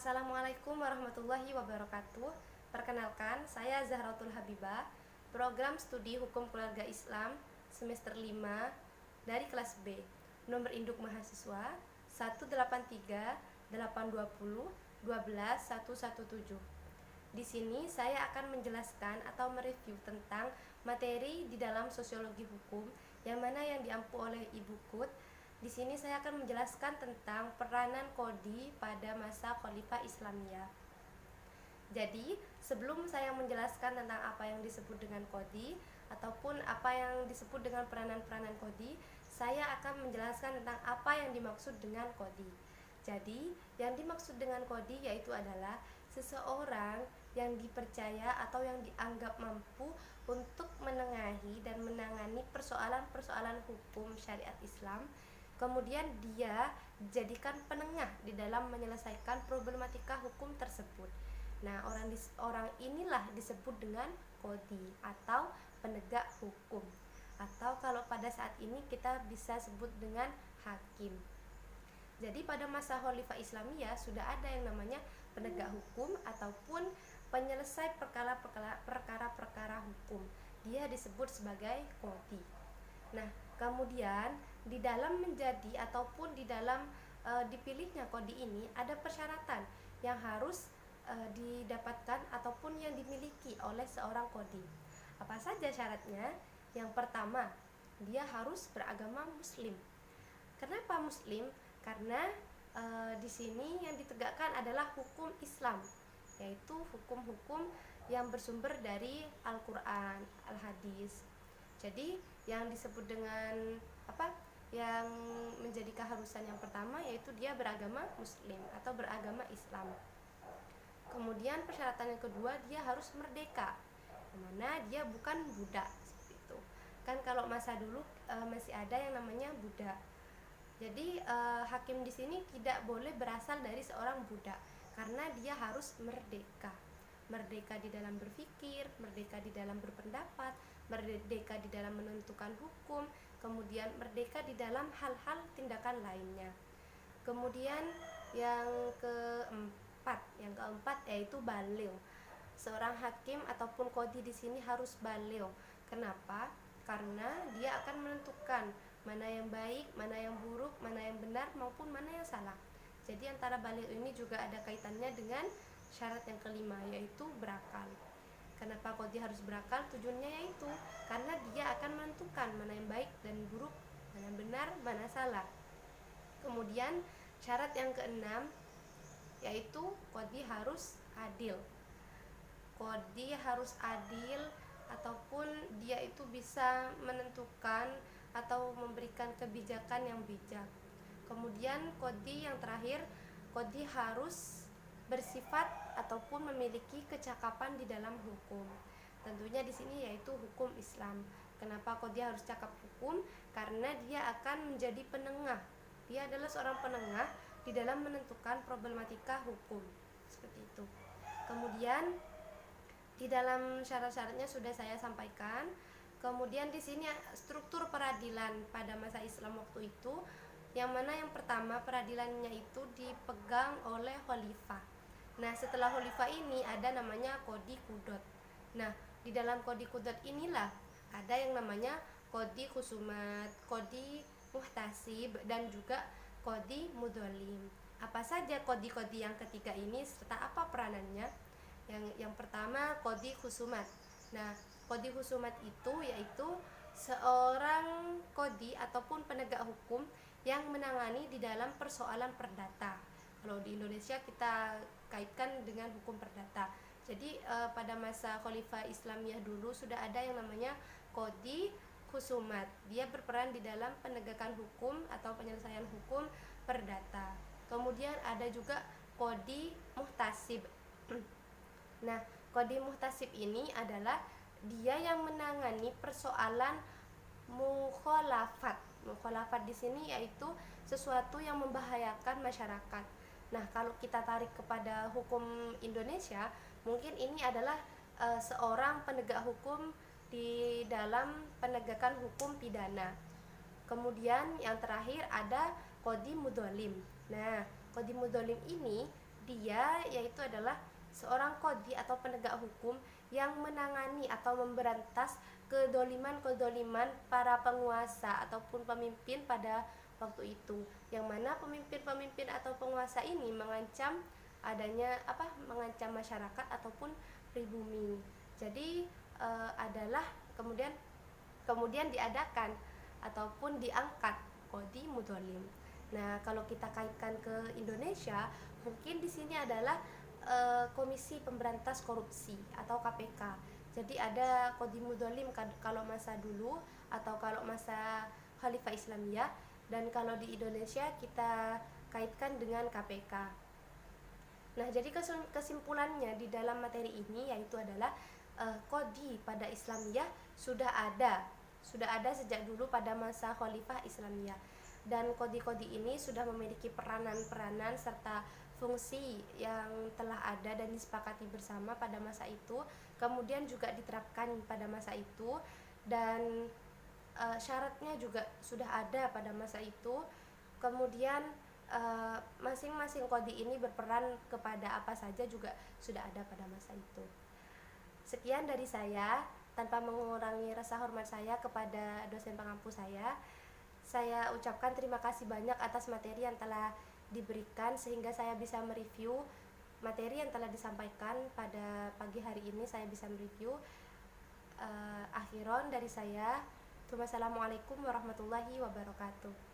Assalamualaikum warahmatullahi wabarakatuh. Perkenalkan, saya Zahratul Habibah, program studi Hukum Keluarga Islam semester 5 dari kelas B. Nomor induk mahasiswa 18382011117. Di sini saya akan menjelaskan atau mereview tentang materi di dalam sosiologi hukum yang mana yang diampu oleh Ibu Kut. Di sini saya akan menjelaskan tentang peranan kodi pada masa Khalifah Islamiyah. Jadi, sebelum saya menjelaskan tentang apa yang disebut dengan kodi ataupun apa yang disebut dengan peranan-peranan kodi, saya akan menjelaskan tentang apa yang dimaksud dengan kodi. Jadi, yang dimaksud dengan kodi yaitu adalah seseorang yang dipercaya atau yang dianggap mampu untuk menengahi dan menangani persoalan-persoalan hukum syariat Islam. Kemudian dia dijadikan penengah di dalam menyelesaikan problematika hukum tersebut. Nah, orang inilah disebut dengan kodi atau penegak hukum. Atau kalau pada saat ini kita bisa sebut dengan hakim. Jadi pada masa Khalifah Islamiyah sudah ada yang namanya penegak hukum ataupun penyelesai perkara-perkara hukum. Dia disebut sebagai kodi. Nah, kemudian di dalam menjadi ataupun di dalam dipilihnya kodi ini ada persyaratan yang harus didapatkan ataupun yang dimiliki oleh seorang kodi. Apa saja syaratnya? Yang pertama, dia harus beragama Muslim. Kenapa Muslim? Karena di sini yang ditegakkan adalah hukum Islam, yaitu hukum-hukum yang bersumber dari Al-Quran, Al-Hadis. Jadi yang disebut dengan yang menjadi keharusan yang pertama yaitu dia beragama Muslim atau beragama Islam. Kemudian persyaratan yang kedua, dia harus merdeka, dimana dia bukan budak seperti itu. Kan kalau masa dulu masih ada yang namanya budak. Jadi hakim di sini tidak boleh berasal dari seorang budak karena dia harus merdeka. Merdeka di dalam berpikir, merdeka di dalam berpendapat, merdeka di dalam menentukan hukum, kemudian merdeka di dalam hal-hal tindakan lainnya. Kemudian yang keempat yaitu baligh. Seorang hakim ataupun kodi di sini harus baligh. Kenapa? Karena dia akan menentukan mana yang baik, mana yang buruk, mana yang benar maupun mana yang salah. Jadi antara baligh ini juga ada kaitannya dengan syarat yang kelima yaitu berakal. Kenapa kodi harus berakal? Tujuannya yaitu karena dia akan menentukan mana yang baik dan buruk, mana yang benar, mana salah. Kemudian syarat yang keenam yaitu kodi harus adil. Kodi harus adil ataupun dia itu bisa menentukan atau memberikan kebijakan yang bijak. Kemudian kodi yang terakhir, kodi harus bersifat ataupun memiliki kecakapan di dalam hukum. Tentunya di sini yaitu hukum Islam. Kenapa kodi harus cakap hukum? Karena dia akan menjadi penengah. Dia adalah seorang penengah di dalam menentukan problematika hukum. Seperti itu. Kemudian di dalam syarat-syaratnya sudah saya sampaikan. Kemudian di sini struktur peradilan pada masa Islam waktu itu, yang mana yang pertama peradilannya itu dipegang oleh khalifah. Nah, setelah khalifah ini ada namanya kodi kudot. Nah, di dalam kodi kudot inilah ada yang namanya kodi khusumat, kodi muhtasib, dan juga kodi mudholim. Apa saja kodi-kodi yang ketiga ini serta apa peranannya? Yang pertama kodi khusumat. Nah, kodi khusumat itu yaitu seorang kodi ataupun penegak hukum yang menangani di dalam persoalan perdata. Kalau di Indonesia kita kaitkan dengan hukum perdata. Jadi pada masa Khalifah Islamiyah dulu sudah ada yang namanya kodi khusumat. Dia berperan di dalam penegakan hukum atau penyelesaian hukum perdata. Kemudian ada juga kodi muhtasib. Nah, kodi muhtasib ini adalah dia yang menangani persoalan mukhalafat. Mukhalafat di sini yaitu sesuatu yang membahayakan masyarakat. Nah, kalau kita tarik kepada hukum Indonesia, mungkin ini adalah seorang penegak hukum di dalam penegakan hukum pidana. Kemudian yang terakhir ada kodi mudholim. Nah, kodi mudholim ini Dia yaitu adalah seorang kodi atau penegak hukum yang menangani atau memberantas kedoliman-kedoliman para penguasa ataupun pemimpin pada waktu itu, yang mana pemimpin-pemimpin atau penguasa ini mengancam mengancam masyarakat ataupun pribumi. Jadi adalah kemudian diadakan ataupun diangkat kodi mudzalim. Nah, kalau kita kaitkan ke Indonesia, mungkin di sini adalah Komisi Pemberantas Korupsi atau KPK. Jadi ada kodi mudzalim kalau masa dulu atau kalau masa Khalifah Islamiyah, dan kalau di Indonesia kita kaitkan dengan KPK. Nah, jadi kesimpulannya di dalam materi ini yaitu adalah kodi pada Islamiyah sudah ada sejak dulu pada masa Khalifah Islamiyah, dan kodi-kodi ini sudah memiliki peranan-peranan serta fungsi yang telah ada dan disepakati bersama pada masa itu, kemudian juga diterapkan pada masa itu, dan syaratnya juga sudah ada pada masa itu. Kemudian masing-masing kodi ini berperan kepada apa saja juga sudah ada pada masa itu. Sekian dari saya, tanpa mengurangi rasa hormat saya kepada dosen pengampu saya ucapkan terima kasih banyak atas materi yang telah diberikan sehingga saya bisa mereview materi yang telah disampaikan pada pagi hari ini. Saya bisa mereview. Akhiron dari saya, wassalamualaikum warahmatullahi wabarakatuh.